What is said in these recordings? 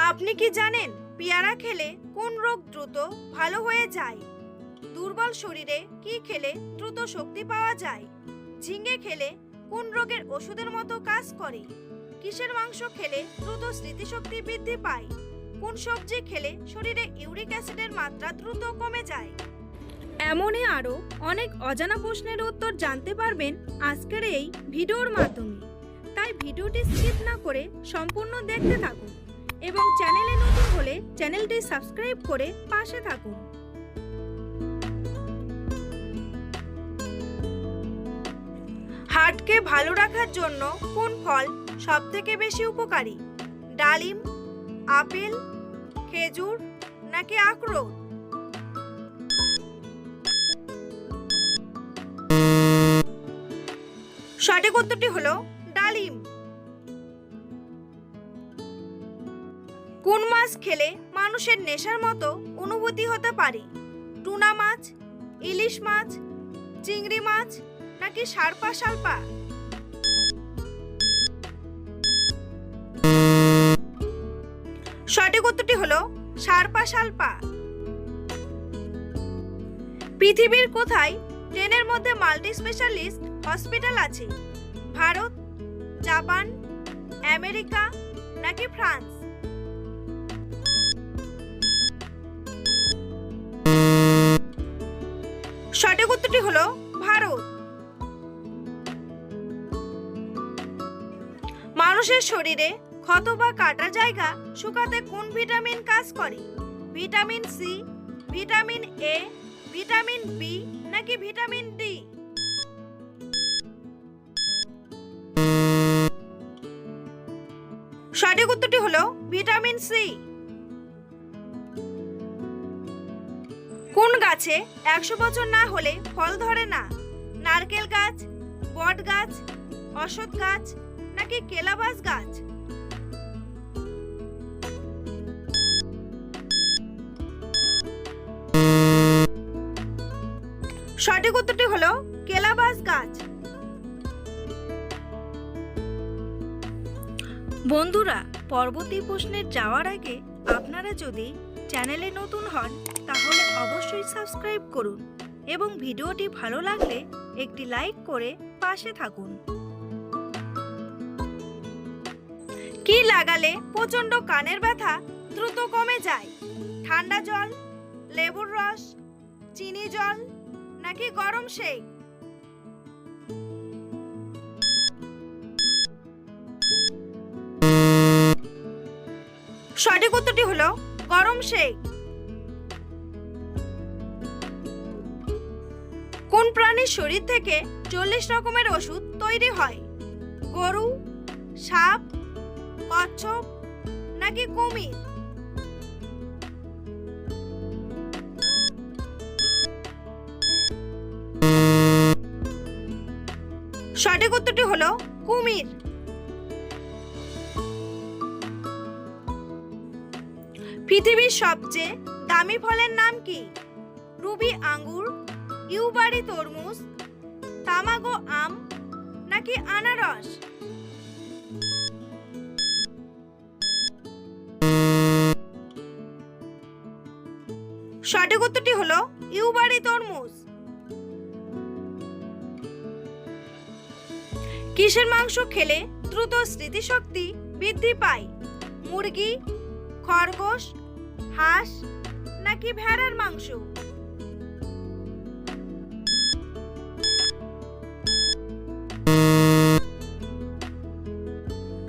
আপনি কি জানেন পেয়ারা খেলে কোন রোগ দ্রুত ভালো হয়ে যায়? দুর্বল শরীরে কি খেলে দ্রুত শক্তি পাওয়া যায়? ঝিঙে খেলে কোন রোগের ওষুধের মতো কাজ করে? কিসের মাংস খেলে দ্রুত স্মৃতিশক্তি বৃদ্ধি পায়? কোন সবজি খেলে শরীরে ইউরিক অ্যাসিডের মাত্রা দ্রুত কমে যায়? এমনই আরও অনেক অজানা প্রশ্নের উত্তর জানতে পারবেন আজকের এই ভিডিওর মাধ্যমে। তাই ভিডিওটি স্কিপ না করে সম্পূর্ণ দেখতে থাকুন এবং চ্যানেলে নতুন হলে চ্যানেলটি সাবস্ক্রাইব করে পাশে থাকুন। হার্টকে ভালো রাখার জন্য কোন ফল সবথেকে বেশি উপকারী? ডালিম, আপেল, খেজুর নাকি আখরোট? সঠিক উত্তরটি হলো ডালিম। কোন মাছ খেলে মানুষের নেশার মতো অনুভূতি হতে পারে? টুনা মাছ, ইলিশ মাছ, চিংড়ি মাছ নাকি সারপা শালপা? সঠিক উত্তরটি হলো সারপা শালপা। পৃথিবীর কোথায় ট্রেনের মধ্যে মাল্টি স্পেশালিস্ট হসপিটাল আছে? ভারত, জাপান, আমেরিকা নাকি ফ্রান্স? সঠিক উত্তরটি হলো ভারত। মানুষের শরীরে ক্ষত বা কাটা জায়গা শুকাতে কোন ভিটামিন কাজ করে? Vitamin C, vitamin A, vitamin B নাকি ভিটামিন ডি? সঠিক উত্তরটি হলো ভিটামিন সি। কোন গাছে 100 বছর না হলে ফল ধরে না? নারকেল গাছ, বট গাছ, অশ্বত্থ গাছ নাকি কেলাবাস গাছ? সঠিক উত্তরটি হলো কেলাবাস গাছ। বন্ধুরা, পরবর্তী প্রশ্নের যাওয়ার আগে আপনারা যদি চ্যানেলে নতুন হন তাহলে অবশ্যই সাবস্ক্রাইব করুন এবং ভিডিওটি ভালো লাগলে একটি লাইক করে পাশে থাকুন। কি লাগালে প্রচন্ড কানের ব্যথা দ্রুত কমে যায়? ঠান্ডা জল, লেবুর রস, চিনি জল নাকি গরম শেক? সঠিক উত্তরটি হলো গরম শেক। কোন প্রাণীর শরীর থেকে 40 রকমের ওষুধ তৈরি হয়? গরু, সাপ, কচ্ছপ নাকি কুমির? সঠিক উত্তরটি হলো কুমির। পৃথিবীর সবচেয়ে দামি ফলের নাম কি? রুবি আঙ্গুর, ইউবারি তরমুজ, তামাগো আম নাকি আনারস? সঠিক উত্তরটি হলো ইউবারি তরমুজ। কিসের মাংস খেলে দ্রুত স্মৃতিশক্তি বৃদ্ধি পায়? মুরগি, খরগোশ, হাঁস নাকি ভেড়ার মাংস?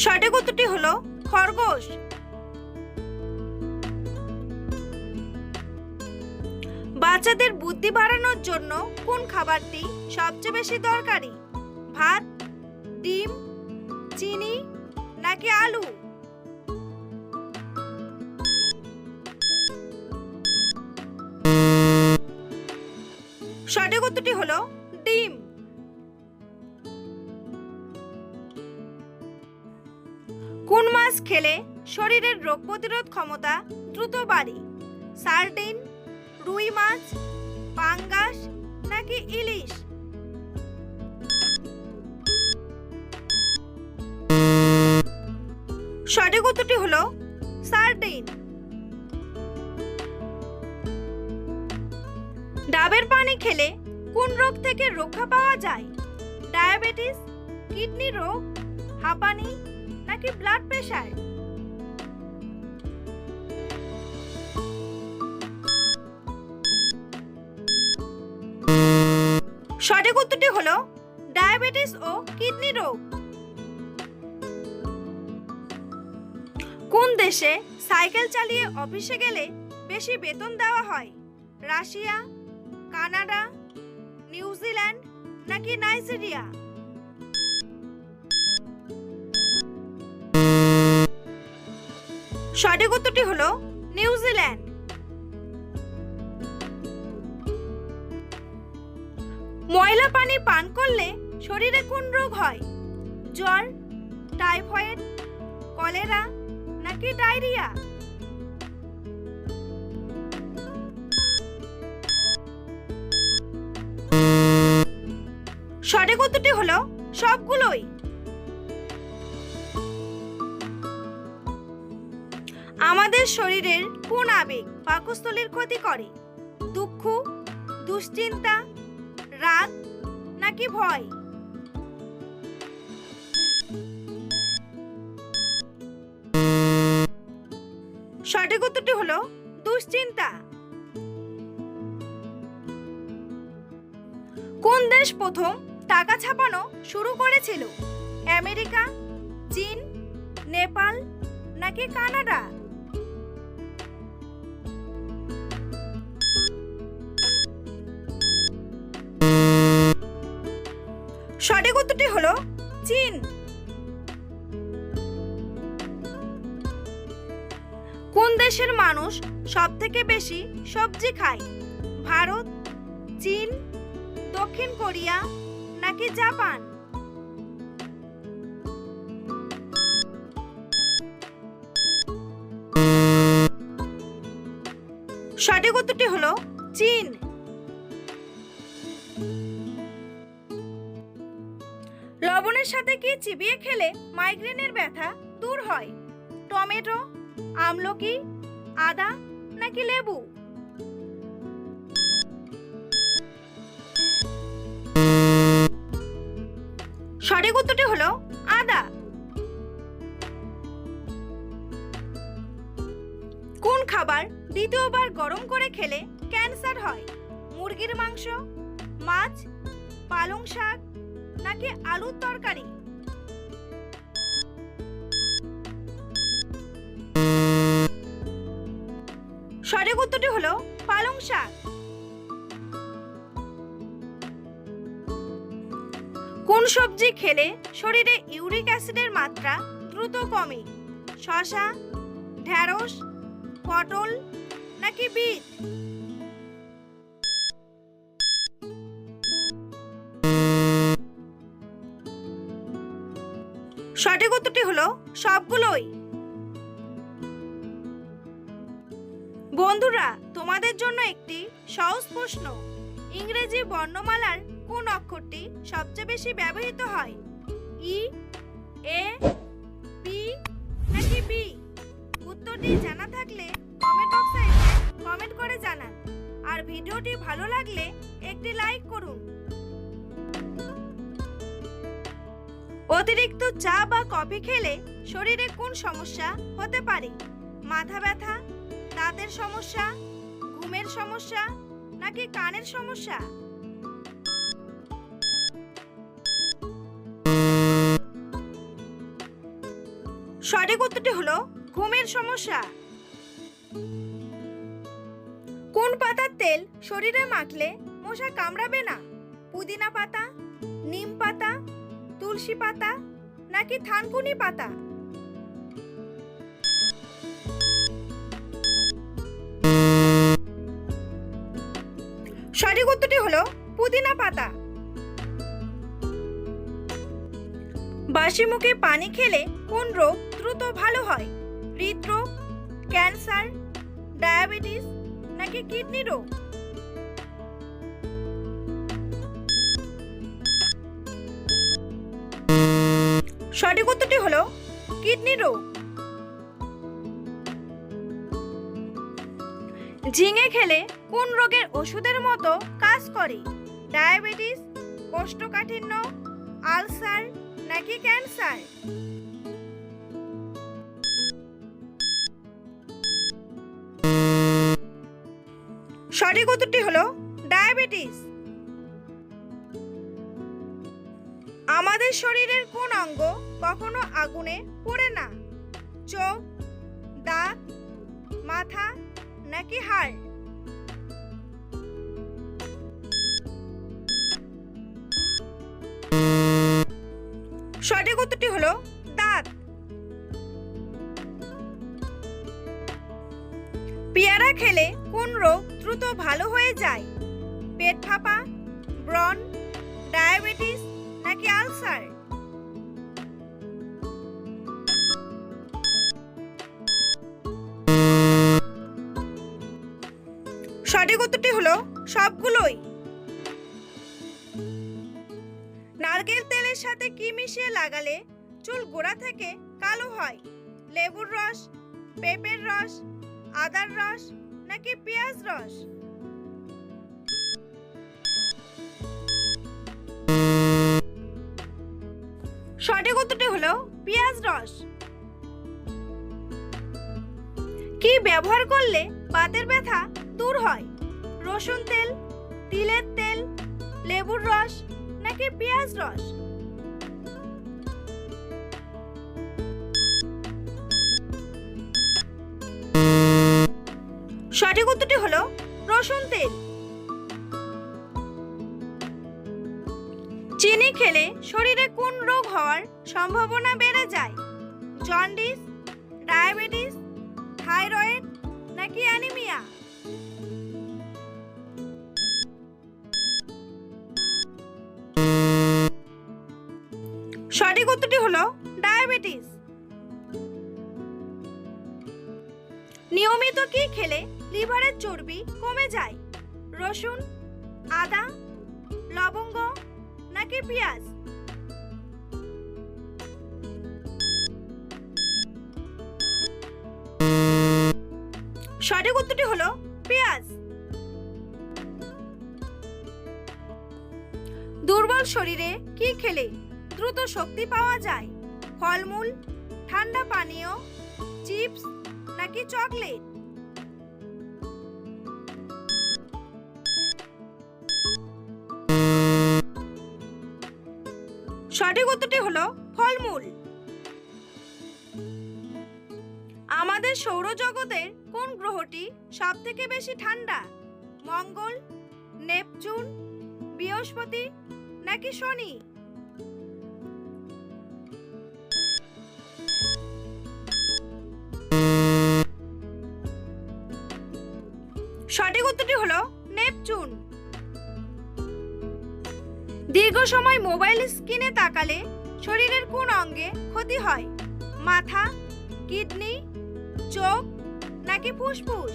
সঠিক উত্তরটি হলো খরগোশ। বাচ্চাদের বুদ্ধি বাড়ানোর জন্য কোন খাবারটি সবচেয়ে বেশি দরকারি? ভাত, ডিম, চিনি নাকি আলু? সঠিক উত্তরটি হলো ডিম। কোন মাছ খেলে শরীরের রোগ প্রতিরোধ ক্ষমতা দ্রুত বাড়ে? সার্ডিন, রুই মাছ, পাঙ্গাস নাকি ইলিশ? সঠিক উত্তরটি হলো সার্ডিন। ডাবের পানি খেলে কোন রোগ থেকে রক্ষা পাওয়া যায়? ডায়াবেটিস, কিডনি রোগ, হাঁপানি নাকি ব্লাড প্রেশার? সঠিক উত্তরটি হলো ডায়াবেটিস ও কিডনি রোগ। কোন দেশে সাইকেল চালিয়ে অফিসে গেলে বেশি বেতন দেওয়া হয়? রাশিয়া, কানাডা, নিউজিল্যান্ড নাকি নাইজেরিয়া? সঠিক উত্তরটি হলো নিউজিল্যান্ড। ময়লা পানি পান করলে শরীরে কোন রোগ হয়? জ্বর, টাইফয়েড, কলেরা নাকি ডায়রিয়া? সঠিক উত্তরটি হলো সবগুলোই। আমাদের শরীরের কোন আবেগ পাকস্থলীর ক্ষতি করে? দুঃখ, দুশ্চিন্তা, রাগ নাকি ভয়? সঠিক উত্তরটি হলো দুশ্চিন্তা। কোন দেশ প্রথম টাকা ছাপানো শুরু করেছিল? আমেরিকা, চীন, নেপাল নাকি কানাডা? সঠিক উত্তরটি হলো চীন। কোন দেশের মানুষ সবথেকে বেশি সবজি খায়? ভারত, চীন, দক্ষিণ কোরিয়া নাকি জাপান? সঠিক উত্তরটি হলো চীন। লবণের সাথে কি চিবিয়ে খেলে মাইগ্রেনের ব্যথা দূর হয়? টমেটো, আমলকি, আদা নাকি লেবু? সঠিক উত্তরটি হলো আদা। কোন খাবার দ্বিতীয়বার গরম করে খেলে ক্যান্সার হয়? মুরগির মাংস, মাছ, পালং শাক নাকি আলুর তরকারি? সঠিক উত্তরটি হলো পালং শাক। কোন সবজি খেলে শরীরে ইউরিক অ্যাসিডের মাত্রা দ্রুত কমে? শসা, ঢেঁড়স, পটল নাকি বিট? সঠিক উত্তরটি হলো সবগুলোই। বন্ধুরা, তোমাদের জন্য একটি সহজ প্রশ্ন। ইংরেজি বর্ণমালার কোন অক্ষরটি সবচেয়ে বেশি ব্যবহৃত হয়? ই, এ, পি নাকি বি? উত্তরটি জানা থাকলে কমেন্ট বক্সে কমেন্ট করে জানান। আর ভিডিওটি ভালো লাগলে একটি লাইক করুন। অতিরিক্ত চা বা কফি খেলে শরীরে কোন সমস্যা হতে পারে? মাথা ব্যথা, দাঁতের সমস্যা, ঘুমের সমস্যা নাকি কানের সমস্যা? সঠিক উত্তরটি হলো ঘুমের সমস্যা। কোন পাতার তেল শরীরে মাখলে মশা কামড়াবে না? পুদিনা পাতা, নিম পাতা, তুলসী পাতা নাকি থানকুনি পাতা? সঠিক উত্তরটি হলো পুদিনা পাতা। বাসি মুখে পানি খেলে কোন রোগ দ্রুত ভালো হয়? হৃদরোগ, ক্যান্সার, ডায়াবেটিস নাকি কিডনি রোগ? সঠিক উত্তরটি হলো কিডনি রোগ। ঝিঙে খেলে কোন রোগের ওষুধের মতো কাজ করে? ডায়াবেটিস, কোষ্ঠকাঠিন্য, আলসার নাকি ক্যান্সার? সঠিক উত্তরটি হলো ডায়াবেটিস। আমাদের শরীরের কোন অঙ্গ কখনো আগুনে পোড়ে না? চোখ, দাঁত, মাথা নাকি হাড়? সঠিক উত্তরটি হলো দাঁত। পেয়ারা খেলে কোন রোগ দ্রুত ভালো হয়ে যায়? পেট ফাঁপা, ব্রণ, ডায়াবেটিস নাকি আলসার? সঠিক উত্তরটি হলো সবগুলোই। নারকেল তেলের সাথে কি মিশিয়ে লাগালে চুল গোড়া থেকে কালো হয়? লেবুর রস, পেঁপের রস, আদার রস নাকি পেঁয়াজ রস? সঠিক উত্তরটি হলো পেঁয়াজ রস। কি ব্যবহার করলে বাতের ব্যথা দূর হয়? রসুন তেল, তিলের তেল, লেবুর রস নাকি পেঁয়াজ রস? সঠিক উত্তরটি হলো রসুন তেল। চিনি খেলে শরীরে কোন রোগ হওয়ার সম্ভাবনা বেড়ে যায়? জন্ডিস, ডায়াবেটিস, থাইরয়েড নাকি অ্যানিমিয়া? সঠিক উত্তরটি হলো ডায়াবেটিস। নিয়মিত কি খেলে লিভারের চর্বি কমে যায়? রসুন, আদা, লবঙ্গ নাকি পেঁয়াজ? সঠিক উত্তরটি হলো পেঁয়াজ। দুর্বল শরীরে কি খেলে দ্রুত শক্তি পাওয়া যায়? ফলমূল, ঠান্ডা পানীয়, চিপস নাকি চকলেট? সঠিক উত্তরটি হলো ফলমূল। আমাদের সৌরজগতের কোন গ্রহটি সবথেকে বেশি ঠান্ডা? মঙ্গল, নেপচুন, বৃহস্পতি নাকি শনি? সঠিক উত্তরটি হলো নেপচুন। দীর্ঘ সময় মোবাইল স্ক্রিনে তাকালে শরীরের কোন অঙ্গে ক্ষতি হয়? মাথা, কিডনি, চোখ নাকি ফুসফুস?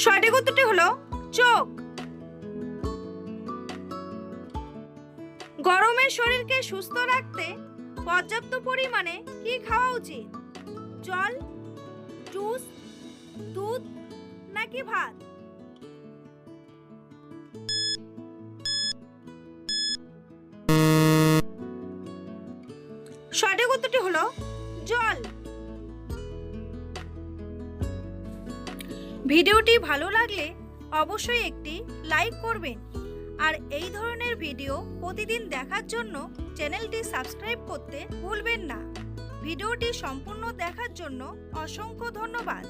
সঠিক উত্তরটি হলো চোখ। গরমে শরীরকে সুস্থ রাখতে পর্যাপ্ত পরিমাণে কি খাওয়া উচিত? জল, জুস, দুধ নাকি ভাত? সঠিক উত্তরটি হলো জল। ভিডিওটি ভালো লাগলে অবশ্যই একটি লাইক করবেন আর এই ধরনের ভিডিও প্রতিদিন দেখার জন্য চ্যানেলটি সাবস্ক্রাইব করতে ভুলবেন না। ভিডিওটি সম্পূর্ণ দেখার জন্য অসংখ্য ধন্যবাদ।